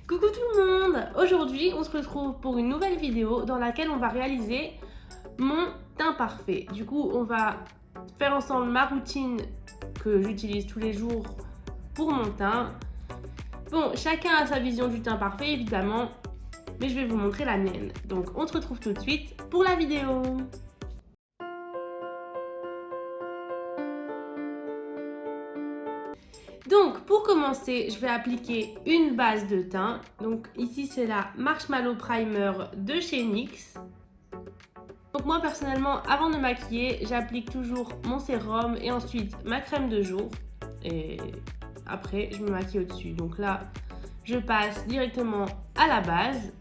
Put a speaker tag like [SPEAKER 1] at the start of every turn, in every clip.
[SPEAKER 1] Coucou tout le monde! Aujourd'hui, on se retrouve pour une nouvelle vidéo dans laquelle on va réaliser mon teint parfait. Du coup, on va faire ensemble ma routine que j'utilise tous les jours pour mon teint. Bon, chacun a sa vision du teint parfait évidemment, mais je vais vous montrer la mienne. Donc, on se retrouve tout de suite pour la vidéo. Donc pour commencer, je vais appliquer une base de teint. Donc ici c'est la Marshmallow Primer de chez NYX. Donc moi personnellement, avant de me maquiller, j'applique toujours mon sérum et ensuite ma crème de jour. Et après, je me maquille au-dessus. Donc là, je passe directement à la base.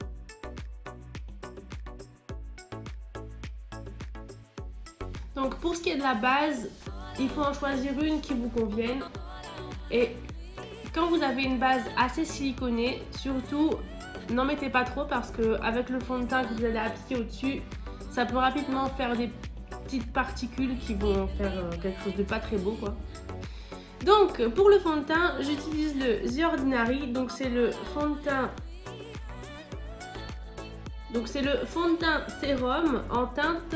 [SPEAKER 1] Donc pour ce qui est de la base, il faut en choisir une qui vous convienne. Et quand vous avez une base assez siliconée, surtout n'en mettez pas trop parce qu'avec le fond de teint que vous allez appliquer au-dessus, ça peut rapidement faire des petites particules qui vont faire quelque chose de pas très beau quoi. Donc pour le fond de teint, j'utilise le The Ordinary, donc c'est le fond de teint. Donc c'est le fond de teint sérum en teinte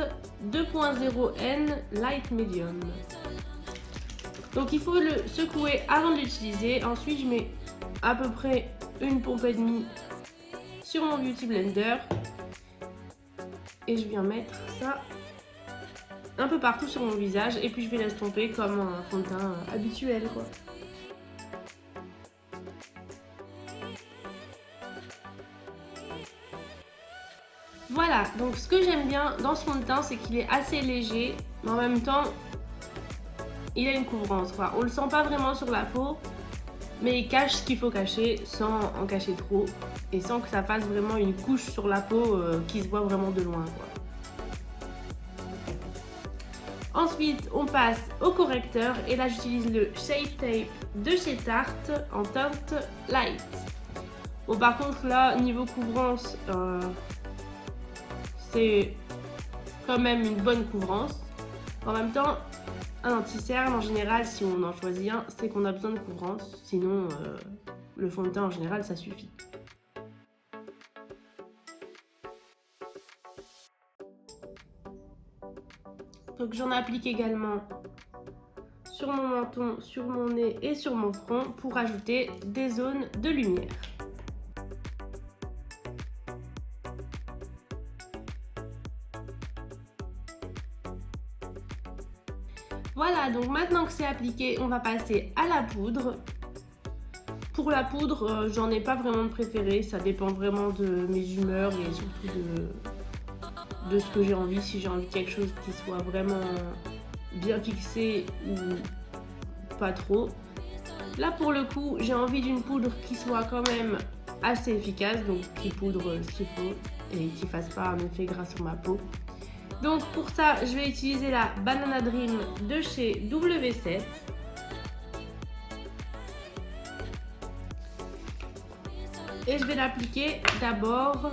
[SPEAKER 1] 2.0N Light Medium. Donc il faut le secouer avant de l'utiliser. Ensuite je mets à peu près une pompe et demie sur mon Beauty Blender. Et je viens mettre ça un peu partout sur mon visage. Et puis je vais l'estomper comme un fond de teint habituel quoi. Voilà, donc ce que j'aime bien dans ce fond de teint, c'est qu'il est assez léger. Mais en même temps, il a une couvrance quoi. On le sent pas vraiment sur la peau, mais il cache ce qu'il faut cacher sans en cacher trop et sans que ça fasse vraiment une couche sur la peau qui se voit vraiment de loin quoi. Ensuite on passe au correcteur et là j'utilise le Shape Tape de chez Tarte en teinte light. Bon par contre là niveau couvrance c'est quand même une bonne couvrance. En même temps un anti-cerne en général, si on en choisit un, c'est qu'on a besoin de couvrance. Sinon, le fond de teint en général, ça suffit. Donc j'en applique également sur mon menton, sur mon nez et sur mon front pour ajouter des zones de lumière. Voilà, donc maintenant que c'est appliqué, on va passer à la poudre. Pour la poudre, j'en ai pas vraiment de préféré, ça dépend vraiment de mes humeurs et surtout de ce que j'ai envie. Si j'ai envie de quelque chose qui soit vraiment bien fixé ou pas trop. Là pour le coup, j'ai envie d'une poudre qui soit quand même assez efficace, donc qui poudre ce qu'il faut et qui fasse pas un effet gras sur ma peau. Donc pour ça, je vais utiliser la Banana Dream de chez W7. Et je vais l'appliquer d'abord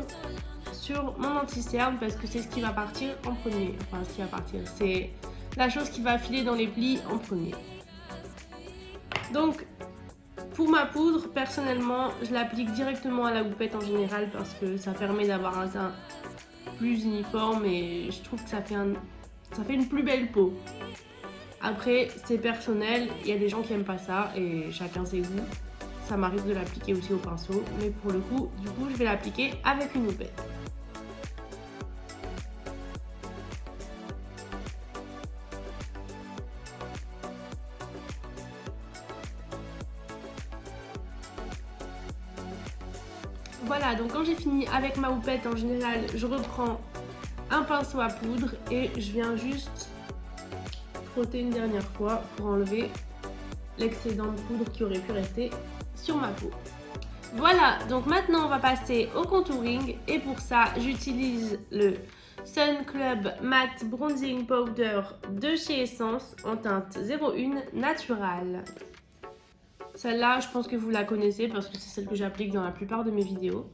[SPEAKER 1] sur mon anti-cerne parce que c'est ce qui va partir en premier. Enfin, ce qui va partir, c'est la chose qui va filer dans les plis en premier. Donc, pour ma poudre, personnellement, je l'applique directement à la houppette en général parce que ça permet d'avoir un teint plus uniforme et je trouve que ça fait une plus belle peau. Après, c'est personnel, il y a des gens qui aiment pas ça et chacun ses goûts. Ça m'arrive de l'appliquer aussi au pinceau, mais pour le coup, du coup, je vais l'appliquer avec une houppette. Voilà, donc quand j'ai fini avec ma houppette, en général, je reprends un pinceau à poudre et je viens juste frotter une dernière fois pour enlever l'excédent de poudre qui aurait pu rester sur ma peau. Voilà, donc maintenant on va passer au contouring et pour ça j'utilise le Sun Club Matte Bronzing Powder de chez Essence en teinte 01 Natural. Celle-là, je pense que vous la connaissez parce que c'est celle que j'applique dans la plupart de mes vidéos.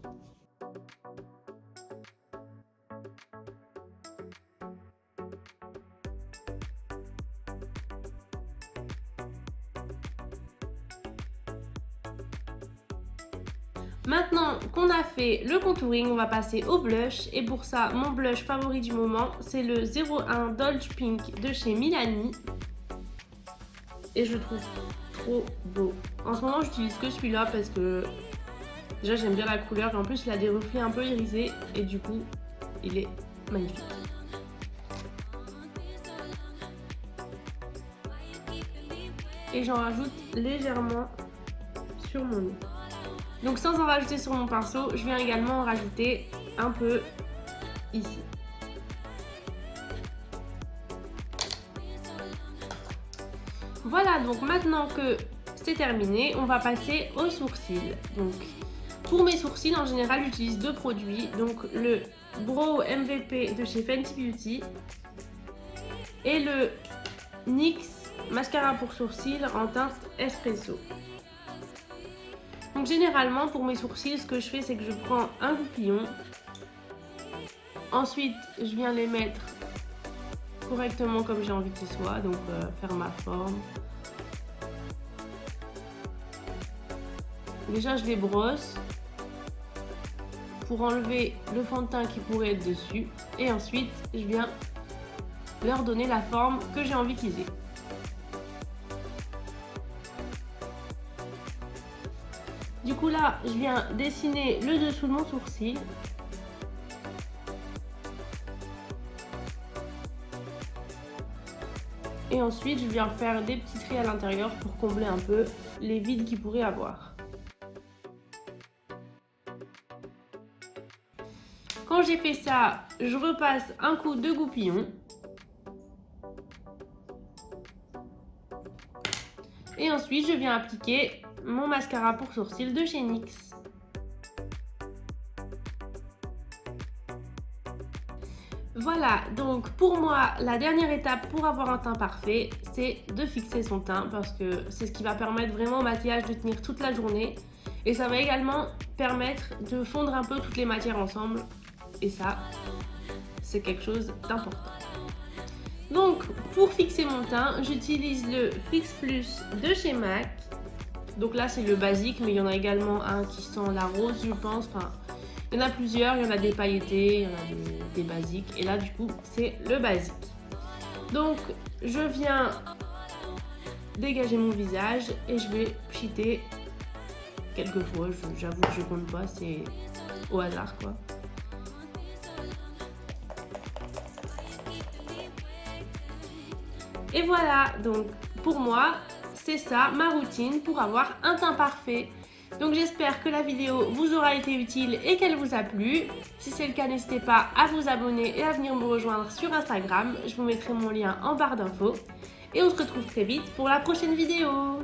[SPEAKER 1] Maintenant qu'on a fait le contouring, on va passer au blush. Et pour ça, mon blush favori du moment, c'est le 01 Dolce Pink de chez Milani. Et je le trouve trop beau. En ce moment, j'utilise que celui-là parce que déjà j'aime bien la couleur. Et en plus, il a des reflets un peu irisés. Et du coup, il est magnifique. Et j'en rajoute légèrement sur mon nez. Donc sans en rajouter sur mon pinceau, je viens également en rajouter un peu ici. Voilà, donc maintenant que c'est terminé, on va passer aux sourcils. Donc pour mes sourcils, en général, j'utilise deux produits. Donc le Brow MVP de chez Fenty Beauty et le NYX mascara pour sourcils en teinte espresso. Donc généralement pour mes sourcils, ce que je fais, c'est que je prends un goupillon. Ensuite, je viens les mettre correctement comme j'ai envie qu'ils soient. Donc faire ma forme. Déjà, je les brosse pour enlever le fond de teint qui pourrait être dessus. Et ensuite, je viens leur donner la forme que j'ai envie qu'ils aient. Du coup là, je viens dessiner le dessous de mon sourcil. Et ensuite, je viens faire des petits traits à l'intérieur pour combler un peu les vides qu'il pourrait avoir. Quand j'ai fait ça, je repasse un coup de goupillon. Et ensuite, je viens appliquer mon mascara pour sourcils de chez NYX. Voilà, donc pour moi, la dernière étape pour avoir un teint parfait, c'est de fixer son teint parce que c'est ce qui va permettre vraiment au maquillage de tenir toute la journée. Et ça va également permettre de fondre un peu toutes les matières ensemble. Et ça, c'est quelque chose d'important. Donc, pour fixer mon teint, j'utilise le Fix Plus de chez MAC. Donc là, c'est le basique, mais il y en a également un qui sent la rose, je pense. Enfin, il y en a plusieurs, il y en a des pailletés, il y en a des basiques. Et là, du coup, c'est le basique. Donc, je viens dégager mon visage et je vais pchiter quelques fois. J'avoue que je compte pas, c'est au hasard, quoi. Et voilà, donc pour moi, c'est ça ma routine pour avoir un teint parfait. Donc j'espère que la vidéo vous aura été utile et qu'elle vous a plu. Si c'est le cas, n'hésitez pas à vous abonner et à venir me rejoindre sur Instagram. Je vous mettrai mon lien en barre d'infos. Et on se retrouve très vite pour la prochaine vidéo.